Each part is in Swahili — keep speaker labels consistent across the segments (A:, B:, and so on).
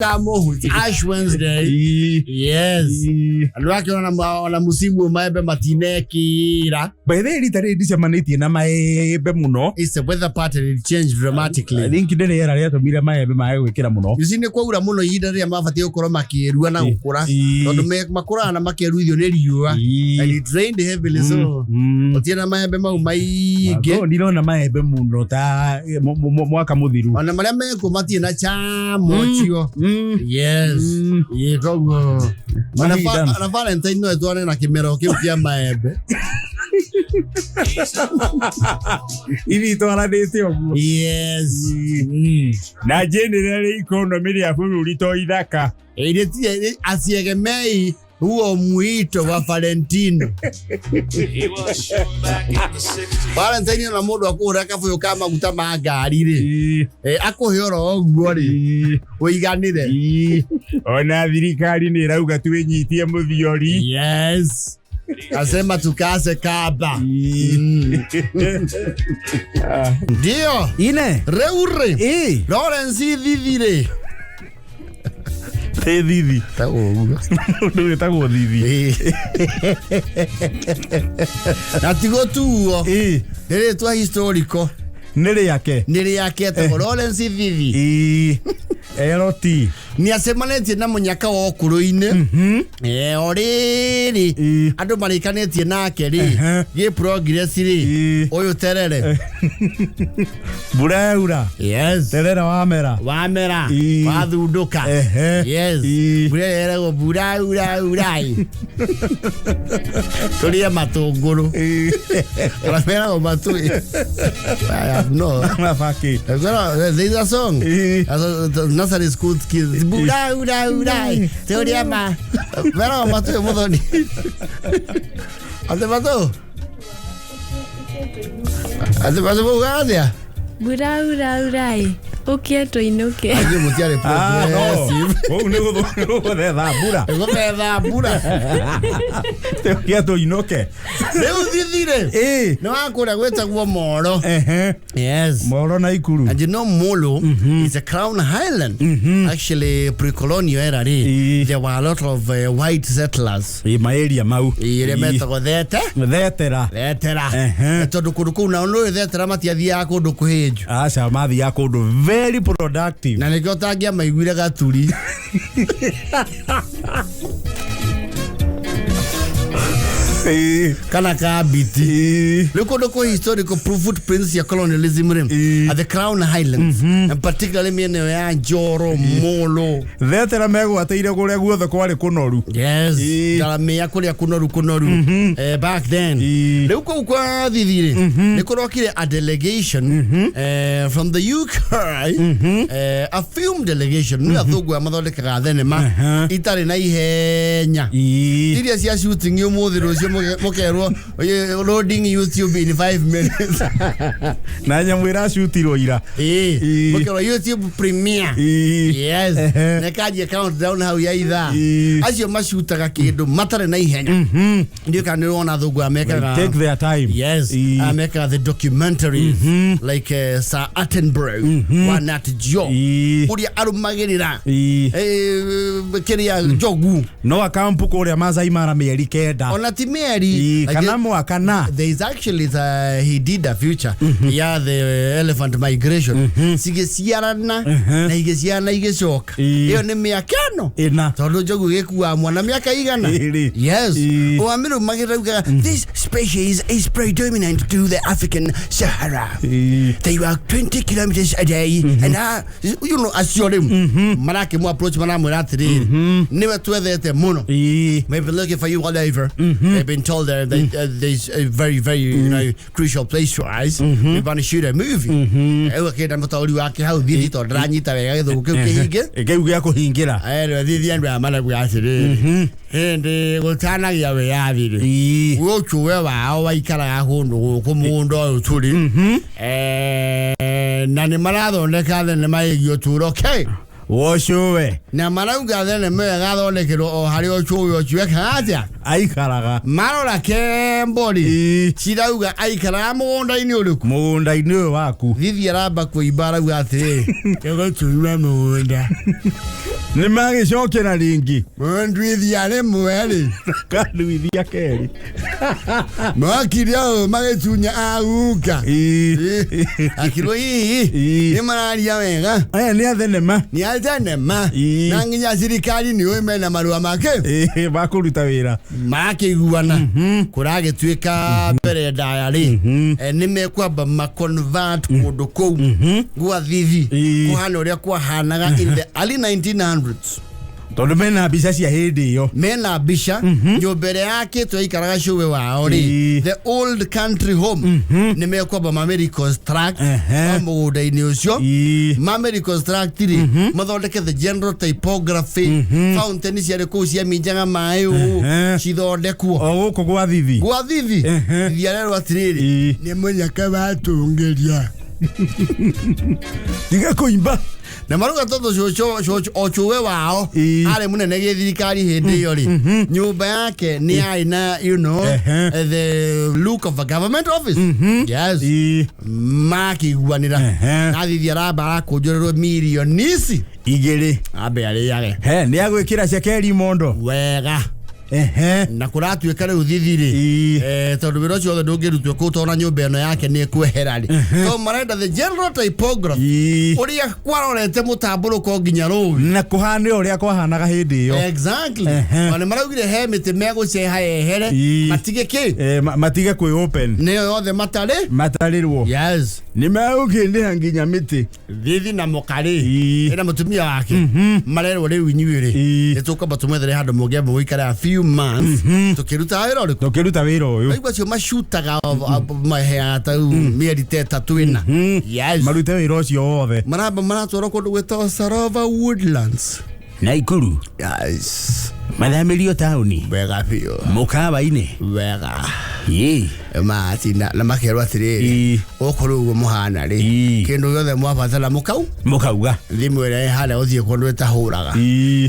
A: Ash Wednesday. Yes. Alwaki wana musimu maembe matinekira.
B: By the way, this maniti na maembe muno.
A: It's the weather pattern, it changed dramatically.
B: I think today era ria tumira maembe gwikira muno.
A: Yusine kwa ura muno yida ria mafati ukoro makirua na ukura. Tondu makura na makiru ithio ni riua. And it rained heavily so. Otiena maembe mau maige.
B: Go ndirona maembe muno ta mwaka muthiru.
A: Ona maria meko matie na chamo chio. Yes. Ye kogo. Na Valentine no etwane na kimero kiu kia maembe.
B: Ivi tola dete oguo.
A: Yes.
B: Na general economy ya bũrũri to ithaka.
A: Ĩrĩtie aciegemei huo mwito wa Valentino. Valentine na mũndũ akũhũra kabũyũ ka maguta ma ngari rĩ. Akũhĩora ũguo rĩ. Ũiganire.
B: Ona thirikari nĩ ĩrauga twĩnyitie mũthiori.
A: Yes. Asema tukase kaba. Ndio.
B: Ine.
A: Reure. Lawrence Thithi.
B: Thithi. Ndio tago Thithi.
A: Natigo tuo. Nere twa historical.
B: Nere yake
A: ta Lawrence Thithi.
B: Eroti.
A: Ni asemanĩtie na munyaka wa ũkũrũ-inĩ. Orĩrĩ andũ marĩkanĩtie nake rĩ gĩ progress rĩ ũyũ terere
B: buraura.
A: Yes.
B: Terere wamera
A: wathunduka. Yes. Buraura urai tũrĩe matũngũrũ ũramera matu. No
B: mafaki.
A: There's a song nursery school kids urai tũrĩe mera matu mũthoni ate matu bugathia
C: urai ukieto inuke
A: aje mutiare progressive
B: o ne guthetha mbura ukieto inuke
A: rĩu thithire no akũra gwetagwo Moro. Yes,
B: Moro na Ikuru.
A: And you know Molo is a Crown Highland. Actually pre-colonial era there were a lot of white settlers
B: my area mau
A: metagwo
B: thetera
A: tondu kundu kuu na no thetera matiathiaga kundu kuhinju
B: aca mathiaga kundu very productive
A: na nikio tangia maiguire gaturi kana kabiti look at the historical footprints ya colonialism at the Crown Highlands and particularly mieneo ya Njoro Molo
B: thetera megwateire guria guothe kwari kunoru.
A: Yes, galame ya kuria kunoru back then riu kwa thithire ni kurokire a delegation from the UK, a film delegation ni athugu amathondekaga thenema itari na ihenya iria cia shooting umuthi rucio mukerwo loading YouTube in 5 minutes
B: na nyamwira shootirwo ira
A: mukerwo YouTube premiere. Yes, na kaji countdown how ya itha acio mashutaga kindu matare na ihenya ndio kana ona thugu amekaga
B: take their time.
A: Yes, ameka the documentary like Sir Attenborough Wanat Joe uria arumagirira kiria jogu
B: no akampu kuria Masai Mara mieri kenda
A: ona timeri
B: kana mwakana.
A: There is actually he did a future the elephant migration sigeciarana na igeciana igecoka iyo ni miakano tondu jogu gikuwa mwana miaka igana. Yes, oamiru magirauga this species is predominant to the African Sahara. They were 20 kilometers a day and you know assured marake mu approach manamwira atiri niwe twethete muno maybe looking for you all over. They've been told that there's a very very crucial place to us. We want to shoot a movie okay dan mutauri wake how thithi to dranyita wega githugu kiu kihinge
B: kiu gya kuhingira
A: thithi andu amana gwa atiri hindi gutanagia we yathire guchuwe wao waikaraga hundu guku mundu uyu turi na ni marathondeka thenema ĩgiĩ ũtũũro
B: Woshowe
A: na marauga thene mega thondekero o hari ochuwe ochuweka atia
B: aikaraga
A: marora kembori cirauga aikara mugunda-ini uriku
B: mugunda-ini waku
A: thithi aramba kuimba arauga ati kego tuwe mugunda
B: Nĩ magĩcokera rĩngĩ.
A: Ndwithia rĩmwe rĩ.
B: Kandwithia kerĩ.
A: Makiria magĩtunya aguka. Akiro hii nĩ mararia wega.
B: Aya nĩ athenema.
A: Nĩ athenema. Na nginya thirikari nĩ oĩ mena marũa make.
B: Bakũruta wĩra.
A: Makĩiguana. Kũragĩtuĩka mbere ndaya rĩ. Nĩ mekwamba maconvert kũndũ kũu. Gwa Thithi. Kũhana ũrĩa kwahanaga in the early 1900s.
B: Tondu mena mbica cia hindi iyo.
A: Mena mbica nyumbere yake twaikaraga cuwe wao ri. The old country home ni mekwamba mameri construct mugunda-ini ucio. Mameri construct ri mathondeke the general typography fountain cia kuu cia minjaga mai cithondekwo
B: o guku gwa Thithi.
A: Gwa Thithi thiarero atiriri ni munyaka batungeria
B: Diga kuimba
A: na maruga toto ochuwe wao ale munene githirikari hindi iyo ri nyumba yake ni aina the look of a government office. Yes. Makiguanira Thithi araba kujorerwo millionisi igiri abe ari yage
B: ni agwikira cekeri mondo
A: wega na kuratuika riu Thithi ri tondu wira ucio ndungirutwo ku tona nyumba eno yake ni kwehera ri so marenda the general typography uria kwarorete mutamburuko nginya ru
B: na kuhana uria kwahanaga hindi iyo
A: exactly ona maraugire he miti meguceha ehere matige ki
B: matige kwi open
A: ni yothe
B: matarirwo.
A: Yes,
B: ni mauginde nginya miti
A: Thithi na mukari ina mutumia wake marerwo riu inyuire ni tukamba tumwethere handu mugiambe guikara a few months tukiruta wira uyu aigua cio mashutaga maheta mieri tatu ina. Yes,
B: marute wira ucio wothe
A: maratwara kundu gwitwa Sarova Woodlands
B: Naikuru.
A: Yes,
B: mathamirio tauni
A: wega biũ
B: mukawa-ini
A: wega matina na makerwo atiriri ukorwo uguo muhana ri kindu giothe mwabatara mukauga thimwire hana uthie kundu etahuraga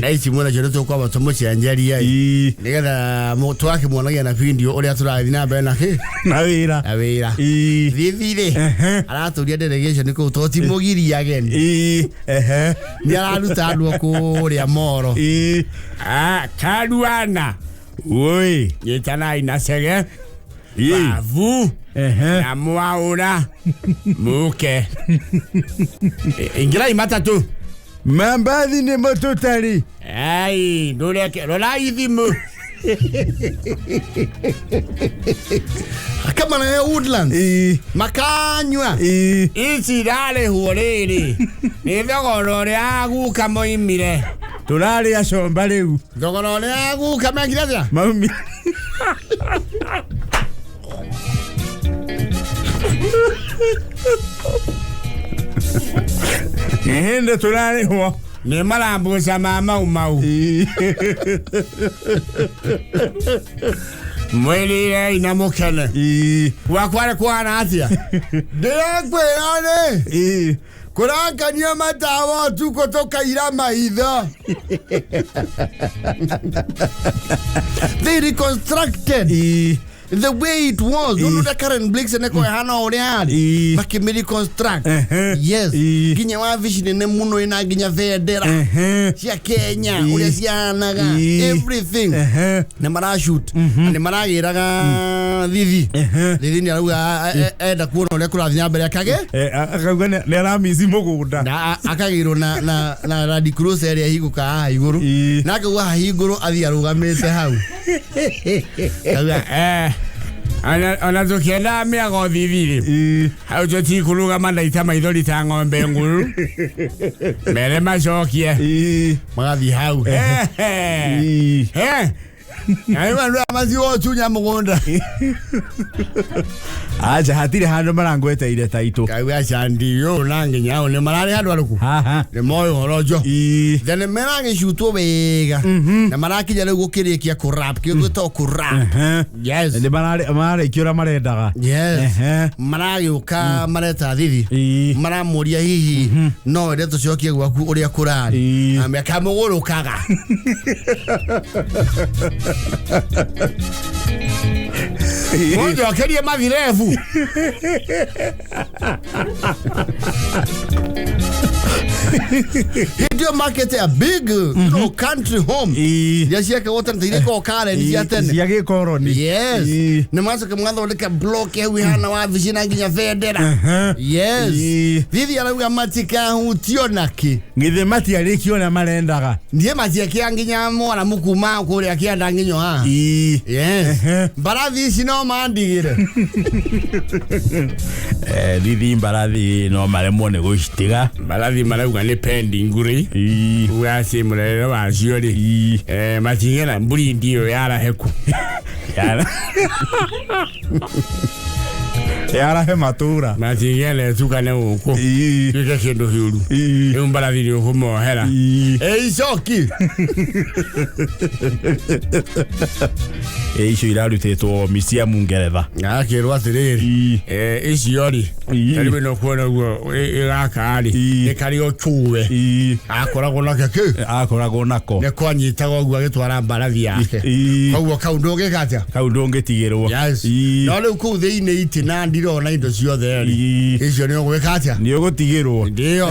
A: na ici mwana cio tukwamba tumucenjeria nigetha twake mwonagia na video uria turathi na mbere na wira Thithi ri araturia delegation ku toti mugiria ageni ni araruta andu kuria moro kaduana oi yetana inasege bavu na mwaura muke ingira imatatu
B: mambathi ni matutari
A: ai ndureke rola ithimu kama na Woodlands makanywa ici rale huriri ni thogoro ria guka moimire
B: turari acomba riu
A: thogoro ria guka mengira
B: maumi hende turari ho
A: ni marambuca mau mwirire ina mukene wakware kwana atia ndirakwirane kurakania matawa tuko tokaira maitho they reconstructed the way it was. No the current blinks and ko hana oreali makimiri construct. Yes, ginya wa vision ne muno ina ginya vedera cia Kenya uria cianaga everything na mara shoot ne mara giraga Thithi ni arauga enda kuona uria kurathia mbere akage
B: akauga ne aramisi mugunda
A: na akagirwo na Red Cross area higuka iguru na akauga iguru athi arugamite hau ana tukienda miago Thithi hau joti kuruga mandaita maithori ta ng'ombe nguru mere macokie magathi hau ai wandu amazio chunya mugunda
B: acha hatire handu marangweteire taito
A: kaiwa chandio nange nyao ne marari handu aruku ne moyo horojo then merage shuto wega na maraki jale gukirikia kurap kigwito kurap. Yes,
B: ne marari kiora marendaga
A: maragi uka mareta Thithi maramuria hihi no ndeto ciokie gwaku uria kurari ameka mugurukaga Moja wakeria mavirevu. Ndio market a big country home. Yashika wote ndire ko kale ni yatene.
D: Yage koroni.
A: Yes. Na maso kamwanda wale ka block we hana wa vijina nginya federa. Yes. Thithi araga matika hutionaki.
D: Ngithe mati alikiona marendaga.
A: Ndiye mati akianginya mwana mukuma kule akianda nginyo ha. Yes. Barathi sino mandigire.
D: Thithi mbarathi no maremwo ne gushitiga.
B: Barathi marauga ni pending nguri. Uasi murere wa ciori. Matingena mburi ndio yara heku.
D: Yara he matura.
B: Matingena tukane uko. Kike kendo hiuru. Barathi ni ukumohera.
A: Icoki.
D: Icio irarutetwo misia Mungeretha.
A: Akirwa atiriri.
B: Iciori. Karibu no kuona guo igakari. Ikario chuwe. Akoragwo na keke.
D: Akoragwo nako.
A: Ne kwanyitago guo agitwara mbarathi yake. Koguo kaundu gikatia.
D: Kaundu ngitigirwo.
A: Yes. No riu ku thiini itina ndirona indo ciothe ri. Icio ni ugwikatia.
D: Ni ugutigirwo.
A: Ndio.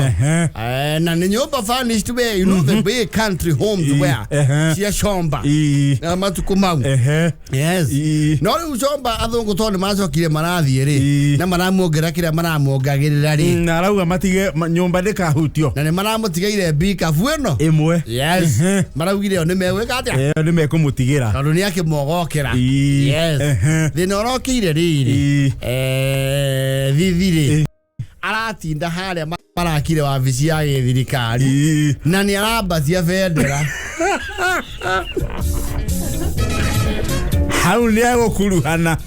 A: Na ni nyumba furnished way, you know the big country homes where. Cia shomba. Na matuku mau. Yes. No riu shomba athungu toni macokire marathie ri. Na maramuongera kira maramongagirira ri.
D: Na arauga matige nyumba ndikahutio.
A: Na ni maramutigaire bika fueno.
D: Imwe.
A: Yes. Maraugire ni megwika atia.
D: Ni mekumutigera.
A: Tondu ni akimogokera. Yes. Thina orokire riri. Thithiri. Aratinda haria marakire wabici ya githirikari. Na ni arabatia bendera.
D: Hau ni agukuruhana.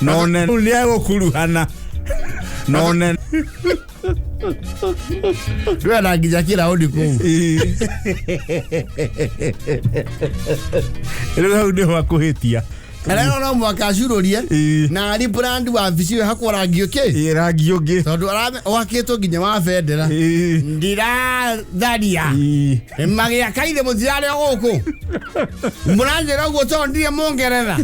D: None ni agukuruhana. None.
A: Twena nginya kira odi kuu.
D: Rĩu nĩ ho akuhĩtia.
A: Leo no mwaka cururie na ari brand wa vici hakwa rangi uki.
D: Rangi ungi.
A: Tondu arame wakitwo nginya wa bendera. Ndira tharia. Magia kaide muthirare guku. Muranjira uguo tondire Mungeretha.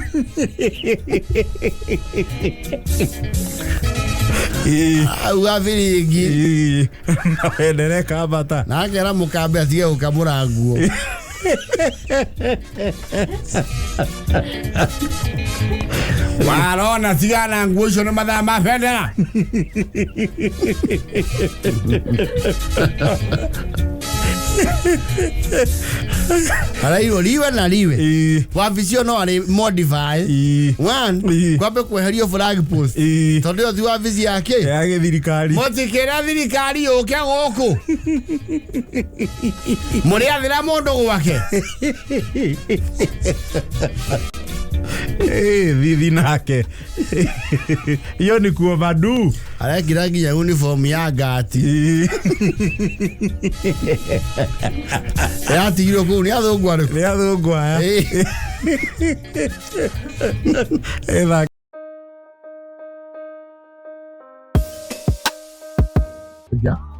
A: Au viringi.
D: Na bendera kabata.
A: Na kera mukambe atige ukamura nguo. Warona tigana nguo icio nĩ mathaa ma bendera. Arairo liwe na liwe. Wabicio no ari modify. One, kwambe kweherio flag post. Tondu thi wabici yake.
D: Ya githirikari.
A: Motikera thirikari yuke guku. Muri athira mundu gwake.
D: Thithi nake. Iyo ni kuo badu.
A: Arekira nginya uniform ya ngati. Yatigirwo kuu ni athungu arĩkũ?
D: Ni athungu aya.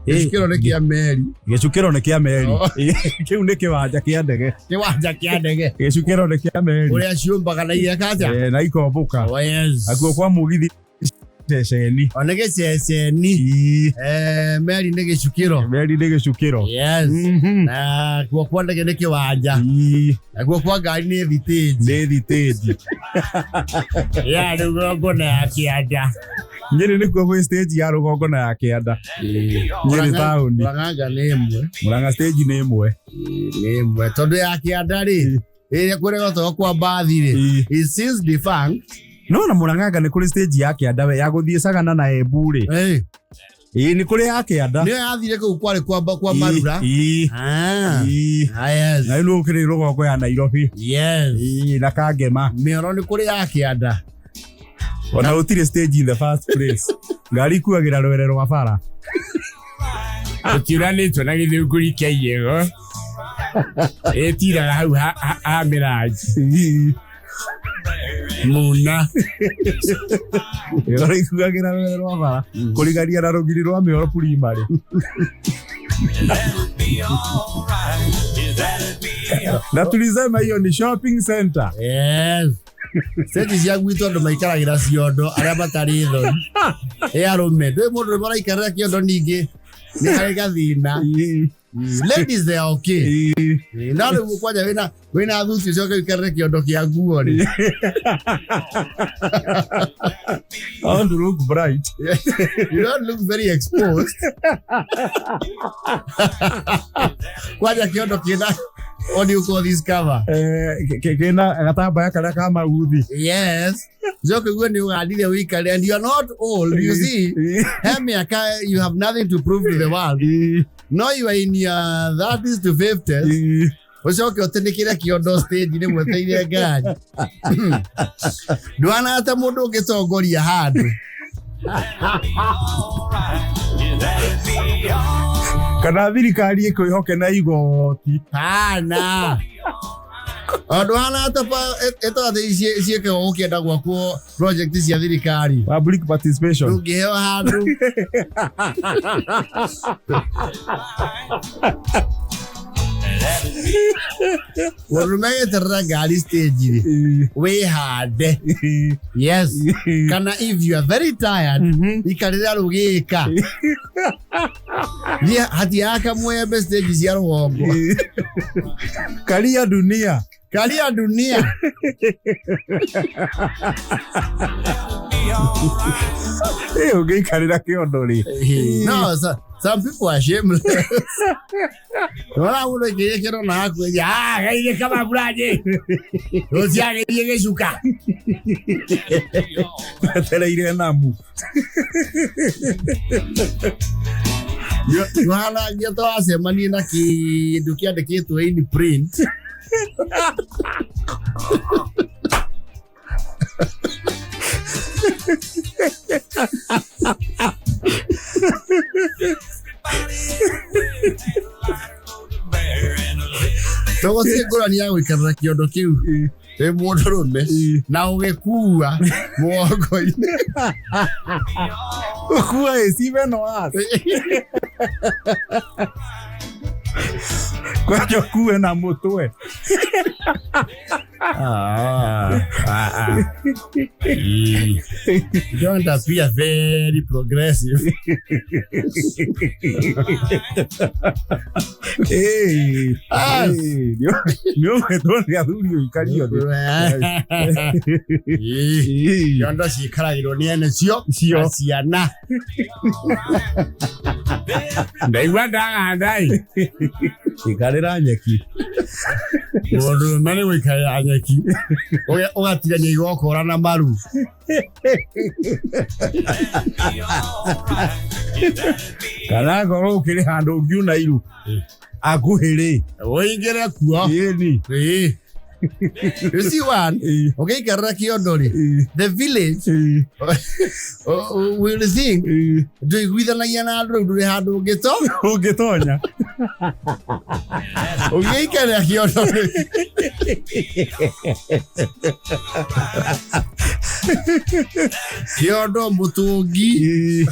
A: Gĩcukĩro nĩ kĩa meri.
D: Gĩcukĩro nĩ kĩa meri. Kĩu nĩ kĩwanja kĩa ndege.
A: Kĩwanja kĩa ndege.
D: Gĩcukĩro nĩ kĩa meri.
A: Ũrĩa ciũmbaga na igekaja.
D: Na ikomboka.
A: Yes.
D: Akuo kwa mugithi ceceni.
A: Ona gĩceceni. Meri nĩ gĩcukĩro.
D: Meri nĩ gĩcukĩro.
A: Yes. Na kuo kwa ndege nĩ kĩwanja. Na kuo kwa ngari nĩ thitĩnji.
D: Nĩ thitĩnji.
A: Ya rũgongo na ya kĩanda.
D: Nyeri nĩ kuo gwĩ stage ya rũgongo na ya kĩanda. Nyeri taũni.
A: Murang'a nĩ ĩmwe.
D: Murang'a stage nĩ ĩmwe.
A: Nĩ ĩmwe. Tondu ya kĩanda rĩ. Ĩrĩa kũregotwo kwa mbathi rĩ. Is since defunct.
D: No na Murang'a nĩ kũrĩ stage ya kĩanda we ya gũthiĩ Sagana na Embu rĩ. Nĩ kũrĩ ya kĩanda.
A: Nĩ yathire kũu kwarĩ kwa Marura.
D: Yes. Na ĩno ũkĩrĩ rũgongo ya Nairobi.
A: Yes.
D: Na Kangema.
A: Mĩoro nĩ kũrĩ ya kĩanda.
D: Ona ũtirĩ stage in the first place. Ngari ikuagĩra rwere rwa bara.
B: Ũtiũranĩtwo na gĩthũngũri kĩa igego. Ĩtiraga hau ha mĩranji. Muna.
D: Ngari ikuagĩra rwere rwa bara. Kũrigania na rũgiri rwa mĩoro primary. Na tulisema hiyo ni shopping center.
A: Yes. Stage cia gwitũ andũ maikaragira ciondo arĩa matari thoni. Arume ndwe mũndũ maraikara kiondo ningĩ nĩ harĩ gathina. Ladies they are okay. Na rĩu kwaja wĩna thuti cio kaikara kiondo kia nguo ri.
D: To look bright.
A: You don't look very exposed. Kwaja kiondo kina. What do you call this cover?
D: Kena gatambaya karia kama uthi.
A: Yes. Zoke when you are weekend and you are not old, you see. You have nothing to prove to the world. No, you are in your 30s to 50s. Ucoke utendekira kiondo stage ni mweteire ngani. Ndwana hata mundu ungitongoria handu.
D: Kana thirikari ikoihoke na igoti.
A: Hana. Ndwana hata eto cieke ukienda gwakwo project cia thirikari.
D: Public participation.
A: Ungiheo handu. Warumege terra gali stage we hade. Yes. Kana if you are very tired, ikarira rugika. Ni hati aka mwebe stage cia rugongo.
D: Kalia dunia. Okay, karira kiondo ri.
A: No, some people are shameless. Wala uno kero na haku ya gaire kama buraje. Usiage yege shuka.
D: Teleire namu.
A: Wala ngeto asemani na kindu kiandikitwo in print. Togo sigurani ya gwikara kiondo kiu mundurume na ugikua mugongo-ini.
D: Ukua esibe no as. Kwacho kuwe na mutwe.
A: You don't appear very progressive.
D: Yo me doni adurio ikario de.
A: Yondo cikara ironiene cio ciana.
B: Ndaigua ndagandai.
D: Ikarira nyeki.
A: Mundu mane wikaya nyeki. Ugatirania igokora na maru.
D: Kana ngoro ukiri handu ungiuna iru. Akuhiri.
A: Oingere kuo.
D: Yeni.
A: You see one? Okay, Karakiyondori. The village will think. Do you with an Ayanado? Do you have to get on?
D: Who get on ya?
A: Okay, Karakiyondori. Kiondo Mutugi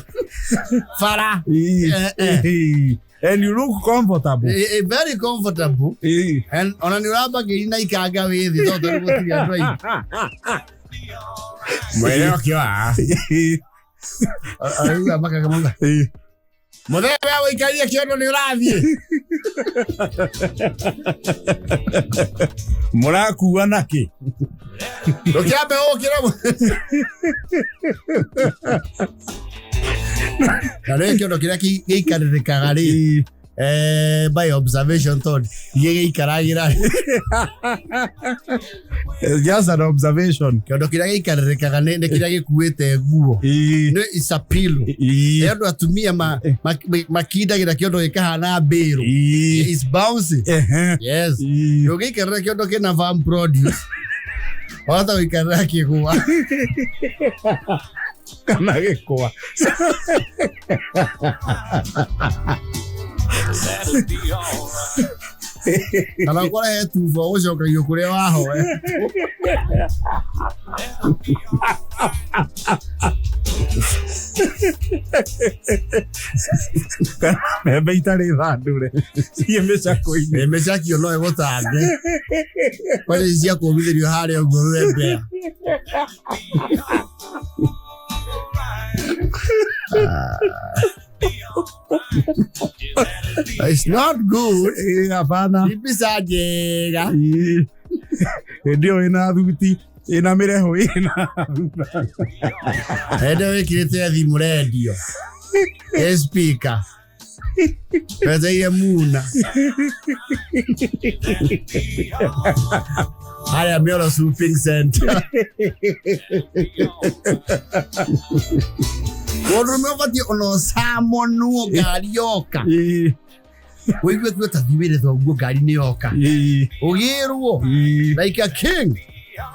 A: Farah.
D: And you look comfortable.
A: Very comfortable. And on a rubber game, I can't go with it.
B: Bueno, ¿qué va?
A: Modelo we caía que no le nadie.
D: Mora kuana ke.
A: Lo que ha peor que Kare que no quiera que de cagaré. By observation thought. Llegue y caragira.
D: It's just an observation.
A: Que no quiera que cagane, ne quiera que cuete guo. No is a pillow. Ero atumia makida que no que kahana bero. It's bouncy. Yes. Yo que no que na van produce. Ota we kara que guo.
D: Kana ke koa.
A: kana kora hetu fo ucoka yukure waho
D: Kana itari thandure
A: ciemecako-ini emecakio no egotange kwani cia kũmithĩrio harĩa ũguo wembea it's not good.
D: Hapana.
A: Ibisa njega.
D: Ndio ina thuti ina mireho ina.
A: Ndio wikirite thimu radio. Speaker. Pesa ya muna. Haya miolo shopping center. Mundurume ubati ono samonu ngari yoka. Wewe kweta thimire thoguo ngari ni yoka. Ugirwo like a king.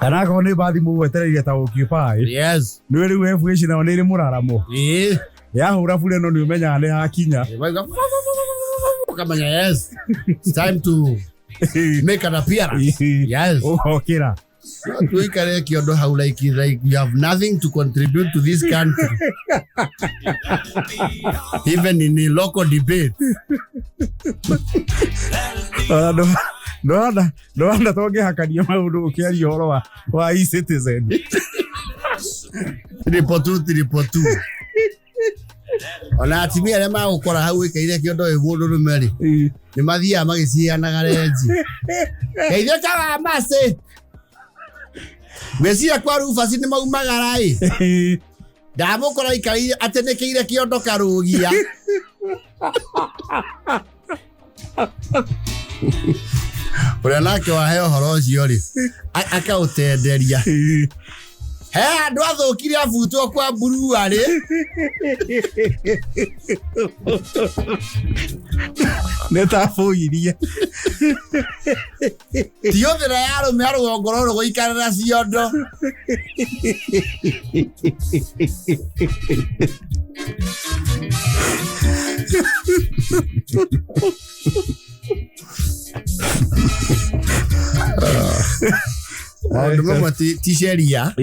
D: Kana ko ni bathi mu wetereire ta occupy.
A: Yes.
D: Ni riu efuici na ni ri muraramo. Ya hura fule no ni umenya ni hakinya.
A: Kamanya yes. It's time to make an appearance. Yes.
D: Okira.
A: Kuikare Kiondo how like you have nothing to contribute to this country. Even in a local debate.
D: No toge hakania maundu ukiaria horo wa e-citizen.
A: Ripotu. Ona atimia arĩa magũkora hau ĩkaire Kiondo ĩ Mundurume rĩ nĩ mathiaga magĩcianaga renji geithia kaga mase meciria kwa rubasi nĩ maumagara ĩ ndamũkora ikarĩire atĩnĩkĩire Kiondo karũgia ũrĩa nake wahe ũhoro ũcio rĩ akaũtenderia he andũ athũkire abutwo kwa burua rĩ
D: netaboirie
A: tiũthĩra ya arũme a rũgongo rũrũ gũikarĩra ciondo T-sheria.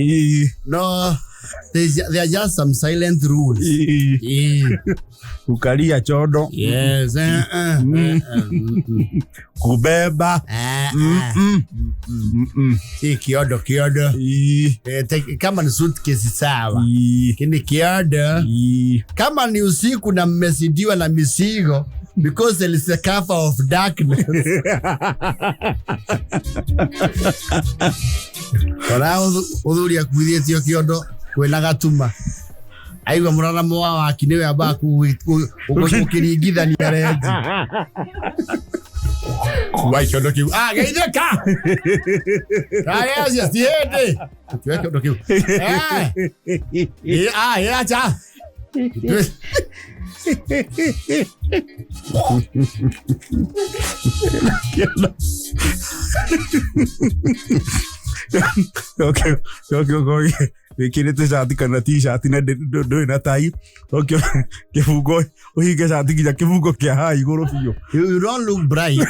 A: No, there are just some silent rules.
D: Kukalia chodo.
A: Yes.
D: Kubeba.
A: Si Kiondo. Kama ni suitcase sawa. Kini Kiondo. Kama ni usiku na mmesidiwa na misigo. Because there is a cover of darkness. Ora udhuria kuithĩtio Kiondo kwĩna gatuma. Aigua mũraramo wa waki nĩwe ambaga gũkĩringithania renji. Kuwa Kiondo kĩu. Geithĩka! Yes, tiende. Kuwa Kiondo kĩu. Acha.
D: Okay. Wikirite shati kana t-shirt na ndo na tai. Okay. Kifungo uhinge shati kinya kifungo kia hai iguru biyo.
A: You don't look bright.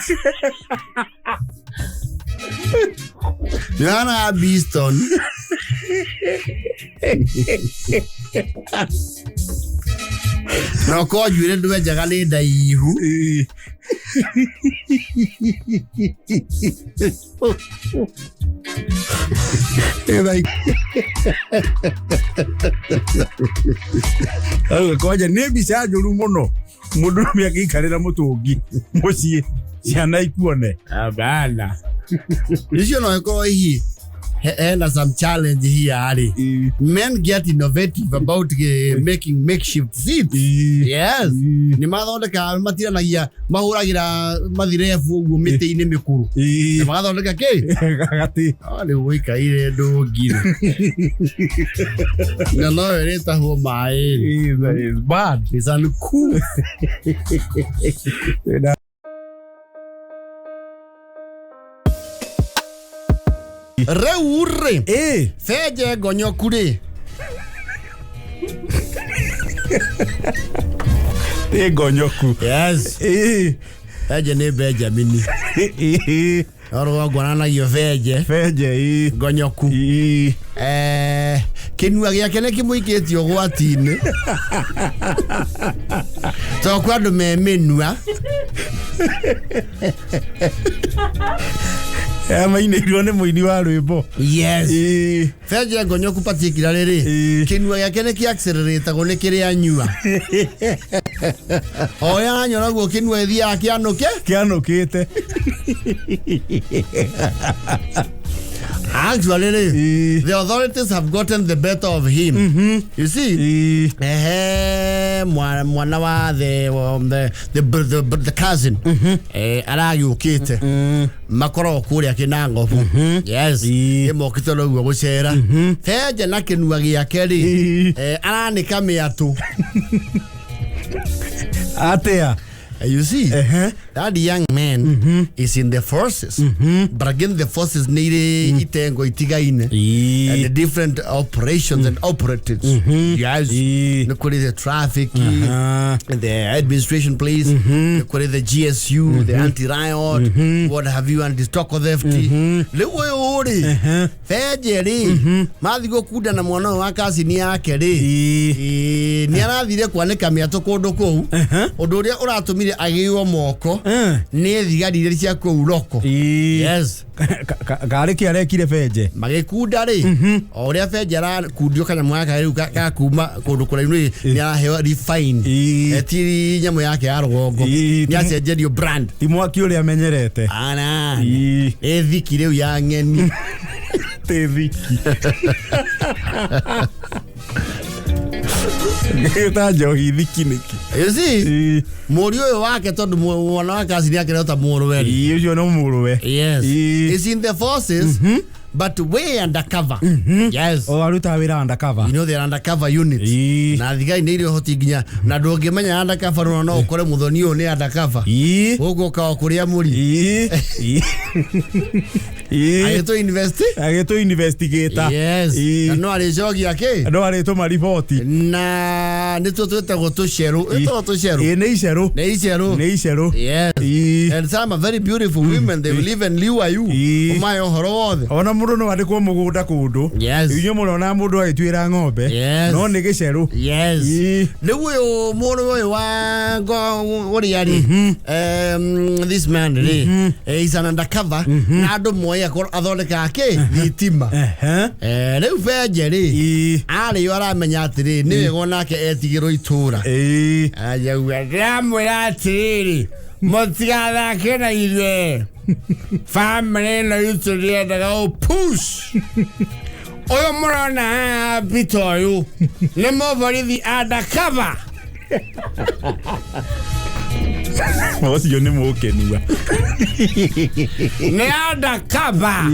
A: Yana Beeston. No ko juire ndwe njaga ni ndaihu.
D: Koja nä mbica njåru må no må ndå rå me agäikarä ra må tå ngi må ciä ciana ikuone
A: abana icio no ĩkorwo hihi hena some challenge here. Men get innovative about making makeshift seats. Yes. Ni mathondeka matiranagia mahuragira mathirebu uguo miti-ini mikuru. Ni magathondeka ki?
D: Gati.
A: Ni wikaire ndungire. Na no ereta ho mai.
D: Is bad.
A: It's uncool. Reure feje gonyokure
D: gonyoku.
A: Yes. Feje ni Benjamin. Oro gwana yo feje gonyoku kinua giake ne kimuiketio gwatine to kwando menua
D: mainirwo ni muini wa rwimbo.
A: Yes. Feje gonyoku particularly kinua giake ne ki accelerate go ne kiri anyua oya nyora go kinua thia
D: kianukite
A: Actually, the authorities have gotten the better of him. You see, mwana wa the cousin, arayukite makoro kuria kinango. Yes, imokitolo gushera. Feje na kinua giake ri, aranika miatu.
D: Atea.
A: You see, that young man is in the forces. But again, the forces need itengo itigaine and the different operations and operatives. Yes, the traffic, the administration police, the GSU, the anti-riot, what have you, anti-stock theft. Lewe ori, fejeri, madhigo kuda na mwana wakasi ni akere. Ni anathire kwaneka miato kodo kou. Odoria uratumire agiwa moko ni thigari cia ku uroko. Yes,
D: gari ki arekire feje
A: magikuda ri oria feje ara kundio kana mwaka riu ka kuma kundu kurainu ni arahewa refine etiri nyamo yake ya rugongo ni acenjerio brand
D: ti mwaki uria amenyerete
A: ana ethiki riu ya ngeni
D: tethiki Geta johi thikiniki.
A: You see, Morio wake tondu mwana wake asini yake nota muruwe.
D: Iyo no muruwe.
A: Yes. He's in the forces, but way undercover. Yes.
D: O aruta wira undercover.
A: You know they're undercover units. Na thigai ni irio hoti ginya na ndungimenya undercover no ukore muthoni uyu ni undercover. Ugo ka kuria muri.
D: Ageto investigator.
A: Yes. No ari jogi yake.
D: No ari to maripoti.
A: Na nito tweta go to shero. Ito to shero. Nei shero. Yes. And some are very beautiful women. They live in Liwayu. Umayo horo.
D: Ona mundu no andikwo mugunda kundu.
A: Yes.
D: Inyo murona mundu agitwira ng'ombe.
A: Yes.
D: No ni gicero.
A: Yes. Niwe mundu uyu wa what yari. This man is an undercover. Na andu moya athondeka ake thitima. Riu feje ri ari yo aramenya atiri niwe gonake etigiro itura. Ayagwa ramwira atiri motiga kena ile family na yuturia daga push oyo murona bitoyu ne movori the undercover
D: Wasi yo ne mokenua
A: ne undercover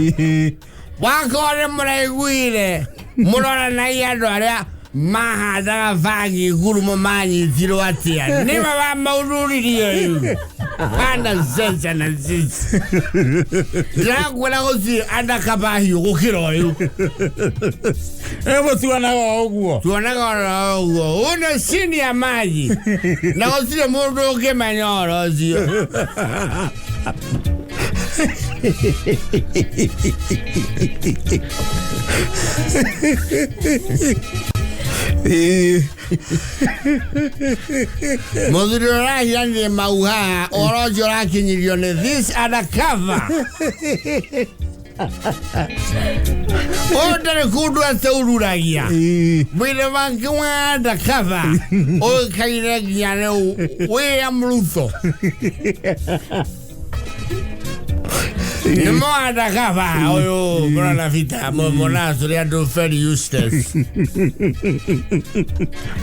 A: wakore muraiguire murona na yado aria mahada vagi gurumo manyi ziro atia ne baba maururirio yu ana zenza na zizi dragwela gozi undercover hiyo gukiro yu
D: ebo tuana oguo
A: una sini ya maji na gozi mundu ke manyoro zio Mudurora yandi mauha orojo rakinyirio ne this undercover. Odere kudu aseururagia. Mwile wanki wa undercover. O kaire giane we amruso. Nemo undercover oyo brana vita mona suri ando very useless.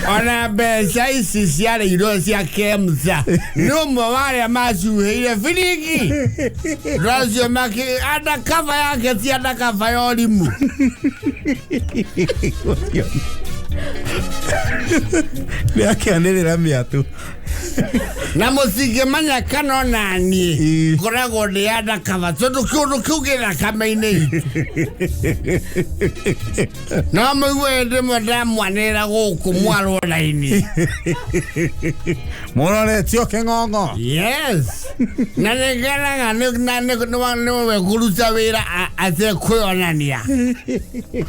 A: Ona bedside sisiale idosi akemza. No mwale masu ile finiki. Razio maki undercover yake si undercover yolimu.
D: Yake anelera miatu.
B: Na musige manya kana nani koragwo ni ada kava tondu kiundu kiugira kama-ini no mwigue ndimwe ndamwanira guku mwarwo raini
D: muroretio king'ong'o.
B: yes na nigeraga niwe kuruta wira ate kwionania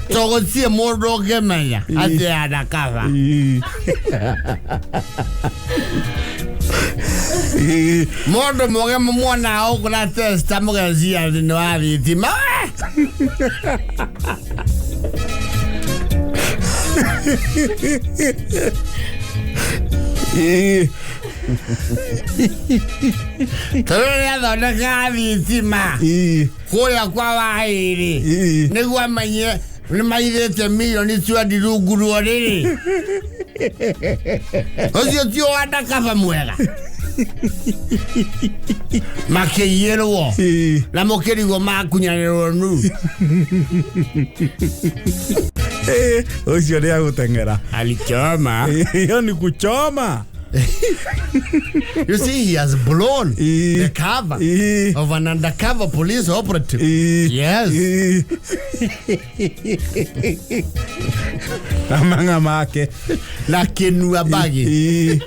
B: togotie mundu ukimenya ate ada kava mundu muge mumwona ukura testa mugezia ni wa thitima Tore thondeka thitima kuria kwa wairi niguo amenye nĩ maithĩte milioni twendi rungu ruo rĩrĩ ũcio ti wanda kaba mwega makĩiyĩrwo na mũkĩrigwo makunyanĩrwo nu
D: ũcio nĩ agũteng'era
B: alichoma
D: hiyo ni kuchoma.
A: You see, he has blown the cover of an undercover police operative. Yes.
D: Amanga make
A: na kinua bagi.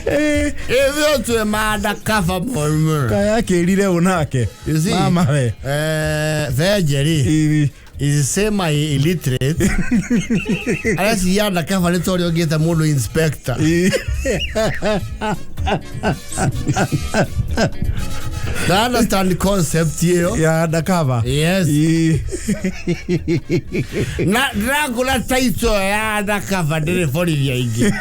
A: If you undercover police,
D: kaya kirire unake.
A: You see,
D: mama we.
A: Jerry is semi-illiterate. Unless he undercover, let's all get a mono inspector. I understand the concept here.
D: Yeah, undercover.
A: Yes. Na Dracula title ya undercover dele for the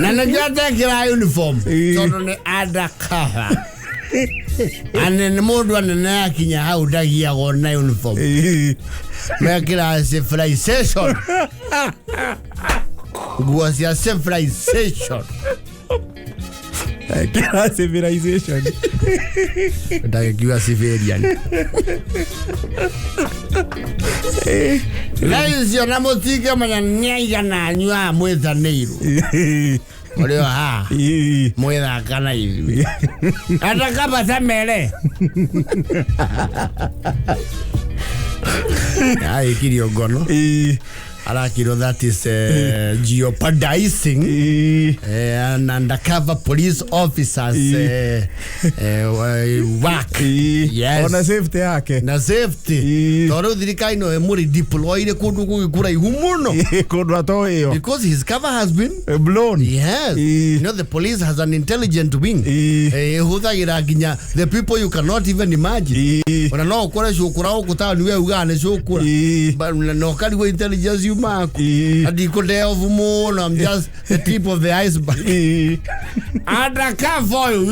A: na najua kila uniform. So ni undercover. Ane mundu anene akinya hau ndagia gona uniform. Mekira civilization. Nguo cia civilization.
D: Kira civilization.
A: Ndagiwa civilian. Laizio na mutige manya nyaiga na nyua mweza neiru. Oleo ha mweza kana hivi atakaba samele ai kirio gono Arakiro, that is jeopardizing an undercover police officer's work. Yes.
D: Ona safety yake.
A: Na safety. Toro dirika ino muri deployed kundu kukura ihumuno.
D: Kundu ato hiyo.
A: Because his cover has been
D: blown.
A: Yes. You know, the police has an intelligent wing. The people you cannot even imagine. Ona no kore shukura okuta niwe ugane shukura. But no kali go intelligence you mark. Adi ko day of moon, I'm just the tip of the iceberg. Undercover you.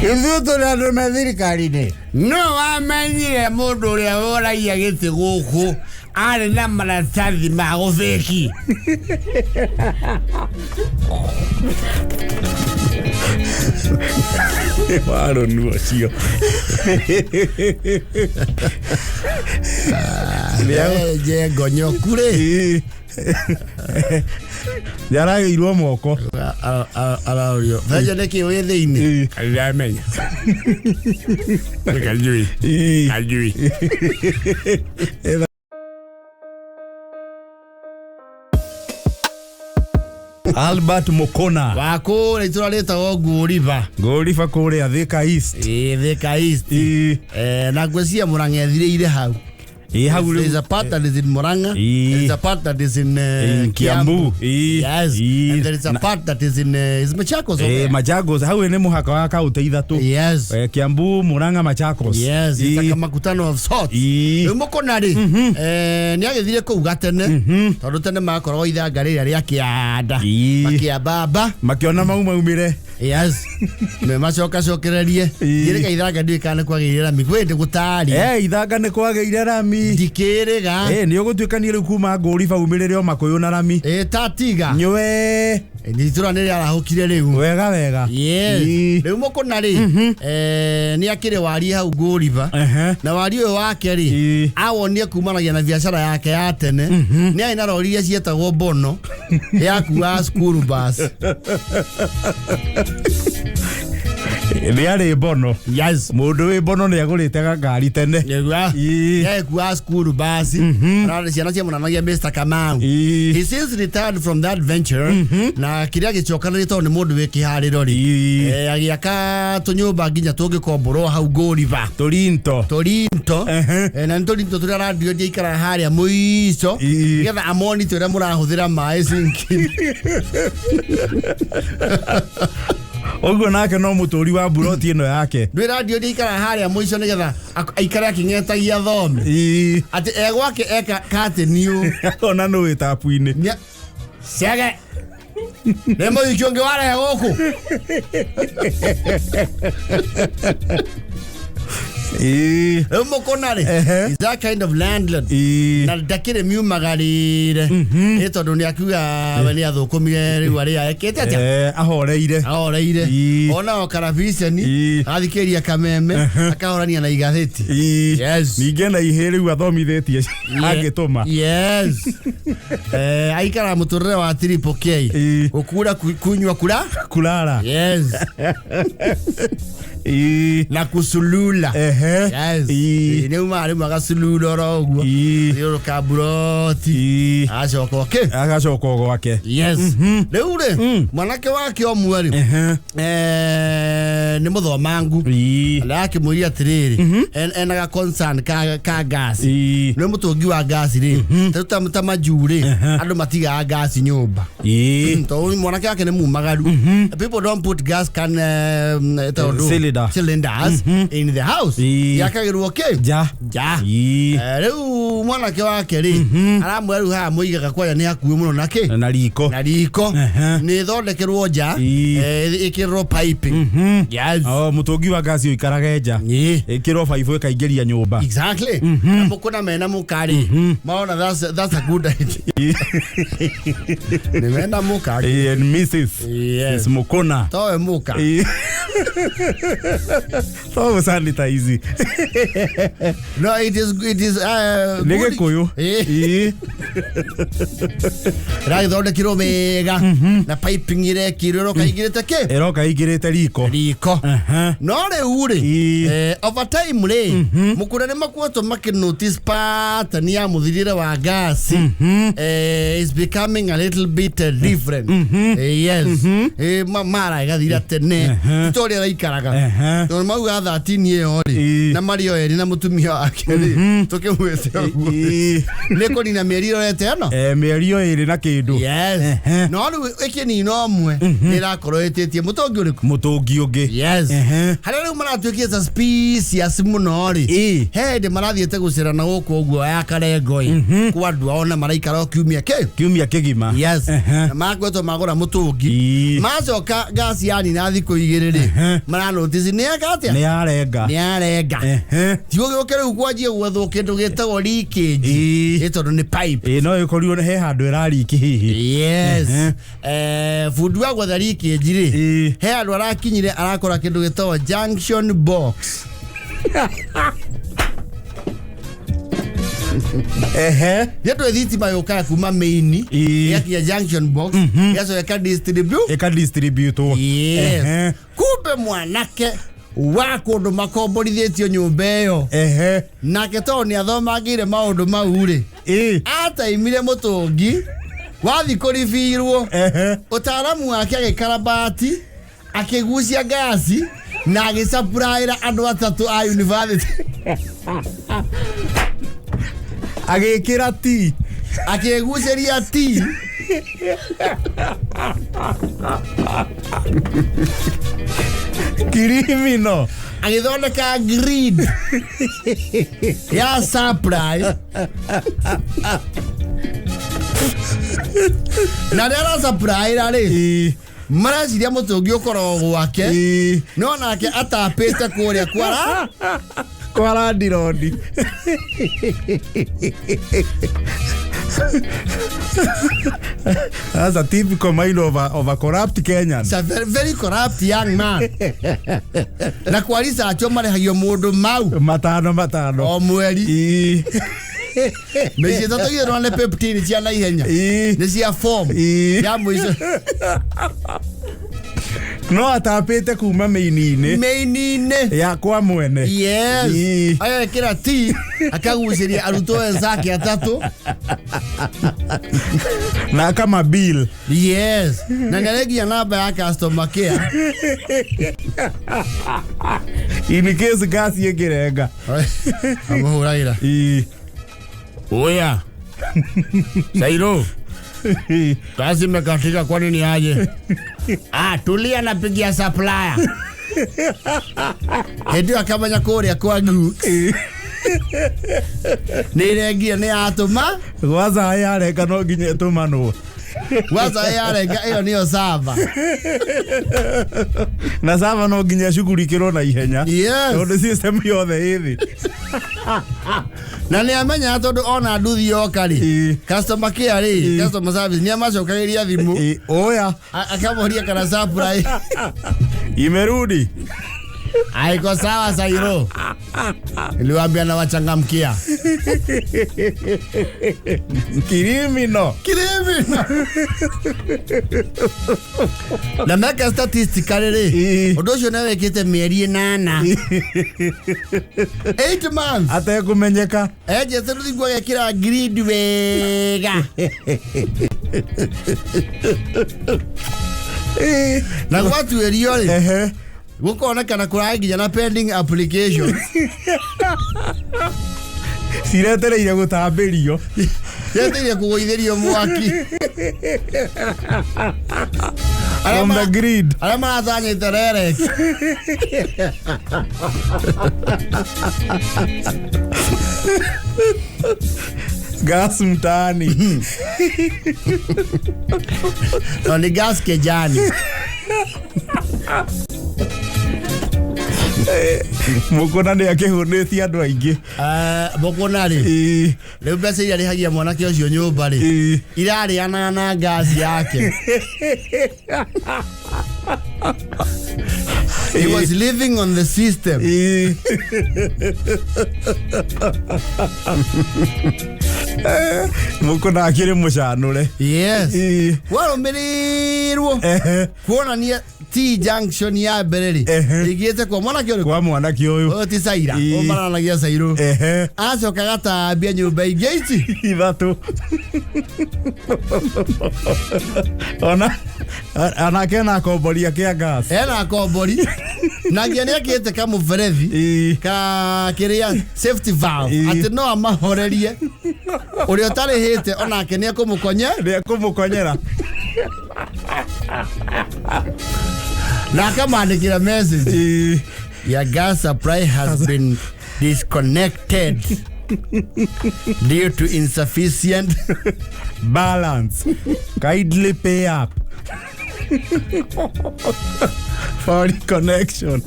B: Izu to na do medicali ne. No amenye modo ya ora ya gete goko. Are na maratazi magofeki.
D: Waro nuocio.
A: Je gonyo kure.
D: Yara irwo moko.
A: Alario. Vaja neki wethe ini.
B: Alamenya. Ajui.
D: Albert Mokona
A: wako itura leta Goriva
D: kure Thika East.
A: Thika East. Na gwecia murangethire ire hau. There's a part that is in Muranga. There's a part that is in
D: Kiambu.
A: Yes. And there is a part that is in Machakos.
D: Machakos. Hau ene muhaka wa kaunti ithatu.
A: Yes.
D: Kiambu, Muranga, Machakos.
A: Yes. It's like a makutano of sorts. Mokona ri. Ni agethire ku gatene. Tondu tene makorwo ithanga rĩrĩa rĩa kĩanda. Makiambamba.
D: Makiona maumire.
A: Yes. Me macokererie. Ndire ka ithanga ndikane kwagĩrĩra rami. Gwende gutari.
D: Ithanga nĩ kwagĩrĩra rami. rami
A: dikirega
D: ni ugutuikania riu kuma nguri ba umirire o makuyu na rami
A: tatiga
D: nywe
A: ni tura nä rä arahåkire rä u
D: wega
A: rä u må kå na rä nä akä rä wari hau ngå riba na wari å yå wake rä awonire kumanagia na biacara yake ya tene nä arä na rori iria cietagwo bono yakuaga school bus
D: nä arä bono
A: yes
D: må ndå wä bono nä agå rä te ngari tene
A: yakuaga school bus ararä ciana cia munanagia Mr. Kamau he since retired from that venture na kiria gicokanä tondå nä må ndå wä kä harä ro rä agä aka tå nyå mba nginya tå ngä komborwo hau ngå riba
D: tå rinto
A: na nä tå rinto tå rä a radio ndia ikara harä a må ico getha amoni tå rä a må rahå thä ra maä cinkini
D: oguo nake no mũtũri wa mburoti ĩno yake
A: ndwĩ radio ndia ikara harä a må ico nä getha aikare aking'etagia thome atä egwake eka kateniå
D: ona nå wä tapu-inä
A: ciage nä må icio ngä warehe gå kå rä u må kå na rä that kind of landlord na ndakä rä miumagarä re ä tondå nä akiuga we nä athå kå mire rä u arä aekä te atä
D: ahoreire
A: ona o karabiceni athikä ria kameme akahorania na igathäti
D: ningä na ihä rä u athomithätie angä tå ma
A: aikara må tå rä re wa triple K gå kura kunywa kurara na kusulula nä umarä mwe agasulula oro guo thiå rå ka mburoti
D: agacoka gwake
A: rä u rä mwanake wake o mwerä nä må thomangu na akä må ria atä rä rä enaga concern ka gasi nä må tå ngi wa gasi rä ta majurä andå matigaga gasi nyå mba to mwanake wake nä mumagaru people don't put gas can cylinders in the house yakagirwo riu mwanake wake ri aramwe riu ha muigaga kwaya ni hakuwi muno na riko ni thondekerwo nja ikirwo piping
D: mutungi wa gasi ikaraga nja ikirwo pipe ikaingiria nyumba
A: exactly mukuna mena mukari maona that's a good idea ni mena mukari
D: and Mrs. Mukuna
A: towe muka
D: so sanitize
A: no it is
D: nige kuyu
A: rai thonde kiro mega na piping ire kiroro kaigirete
D: kaigirete riko
A: no re ure over time re mukura ne makuoto make notice pattern ya muthirire wa gas is becoming a little bit different mara igathira tene story raikaraga no mauga 13 year ri na mario eri na mutumia wake ri tukimwete uguo neko ni na mieri rorete no
D: mieri iri na kindu
A: no ri ikini no mwe irakorwo itetie mutongi ungi haria riu maratuikia suspicious muno ri hende marathiete gucira na guku uguo ya karengoi kwa andu ona maraikara kiumia
D: kigima
A: na magweto magura mutungi macoka gas yani na thiku igiri ri maranotici ni agatia
D: ni arenga
A: tigo gukere ugwajie gwetho kindu gitagwo leakage itondo ni pipe
D: no ikorirwo he handu irariki hihi
A: fundi wa gwetha leakage ri he andu arakinyire arakora kindu gitagwo junction box yetu thitima yoka kuma main ya junction box yaso eka distribute kumbe mwanake wa kundu makomborithitio nyumba iyo nake to ni athomagire maundu mau ri ataimire mutungi wathi kuribirwo utaramu wake agikarabati akigucia gasi na agisapuraira andu atatu a university
D: agikira ti
A: akiguceria ti
D: kirimino
A: agithondeka grid ya supply na rera supply rari mareciria mutungi ukorwo gwake no nake atapite kuria
D: Kwa landirodi. That's a typical mind of a corrupt Kenyan.
A: It's a very, very corrupt young man. Na kwalisa achomare hayo mundu mau.
D: Matano.
A: O mweri. Meji toto gyo rwande peptini cia na ihenya. Ni cia form. Ya mwizo.
D: No atapite kuma meinine ya kwa mwene.
A: Yes. Aya kira ti akaguciria Arturo wenzake atatu.
D: Na kama bill.
A: Yes. Na ngeregia namba ya customer care.
D: In case gas yegerega.
A: Amuhuraira. Oya. Sairo. Kazi mekatika kwa nini aje? Tulia napigia supplier. Hedio akamanya kuria kwa Gooks. Nirengia ni atuma.
D: Waza yareka no nginye tumano.
A: Waza yareka iyo niyo sava.
D: Na sava no nginye shugurikirwo na ihenya.
A: Yes.
D: Tondu system yothe hithi.
A: Na ni amenya tondu ona nduthi yokari. Customer care ri, customer service ni amacokagiria thimu.
D: Oya.
A: Akamoria kana supply.
D: Imerudi.
A: Haiko sawa Sairo. Niliwaambia na wachangamkia.
D: Kirimino.
A: Na meka statistically ri. Undu ucio na wekite mieri 8. 8 months.
D: Ate kumenyeka.
A: Je tatu ngwa gekira grid wega. Na watu erio ri. Gukona kana kuraginya na pending application.
D: Siretereire gutambirio.
A: Yeteire kugoitherio mwaki.
D: From the grid.
A: Alama athanye terere.
D: Gas mtaani.
A: Ni gas kejani.
D: Mukona ni akihunithia andu aingi.
A: Mukona ri. Leo bese yari hagia mwanake ucio nyumba ri. Irari ana gas yake. He was living on the system.
D: Mukona akiri mucanure.
A: Yes. Warumirirwo. Kuona ni T junction ya bereri. Igiete kwa mwanake uyu.
D: Kwa mwanake uyu.
A: Ti Saira. O maranagia Sairo. Acoka gatambia nyumba ingi ici.
D: Ithatu. Ona kena komboria kia gas.
A: Ena kombori. Na ngia ni akite ka muferethi. Ka kiria safety valve. Ati no amahorerie. Uri otari hite ona kenia kumukonye.
D: Ni kumukonyera.
A: Na kama andikira message. Your gas supply has been disconnected due to insufficient
D: balance. Kindly pay up for the connection.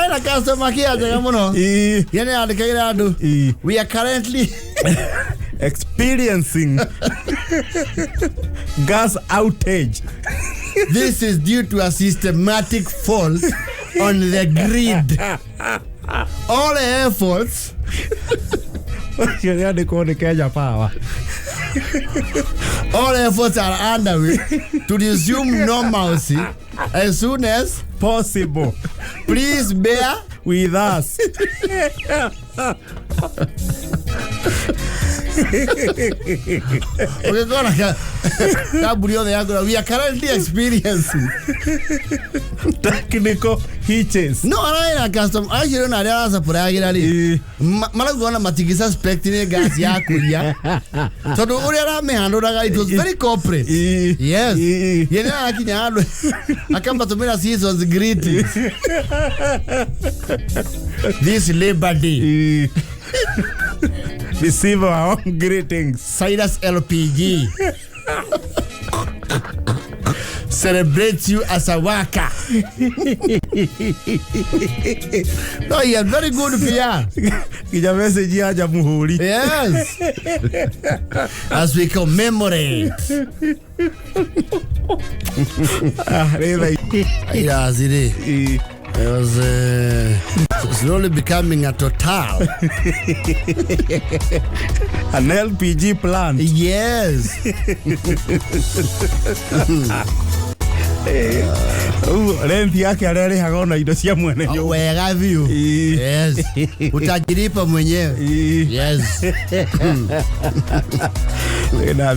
A: Na customer care jaga muno. Yene andikagira andu. We are currently
D: experiencing gas outage.
A: This is due to a systematic fault on the grid. All efforts all efforts are underway to resume normalcy as soon as
D: possible.
A: Please bear
D: with us.
A: Okay, go on. We are currently experiencing
D: technical hitches.
A: No, I custom. I don't know. There is a prayer. Malagona matigisa spectine gas ya kuya. So do uriara me handle that. It was very corporate. Yes. Yena akinya alo. Akamba tumira seasons greetings. This Labor Day.
D: Receive our own greetings.
A: Cyrus LPG celebrates you as a worker. No, he had very good PR.
D: Kija message aja muhuri.
A: Yes. As we commemorate. Yes, it is. It was slowly becoming a total.
D: An LPG plant.
A: Yes.
D: Renti yake ararihaga ona indo cia mwene nyumba.
A: Wega view. Yes. Utajiripa mwenyewe. Yes.
D: Na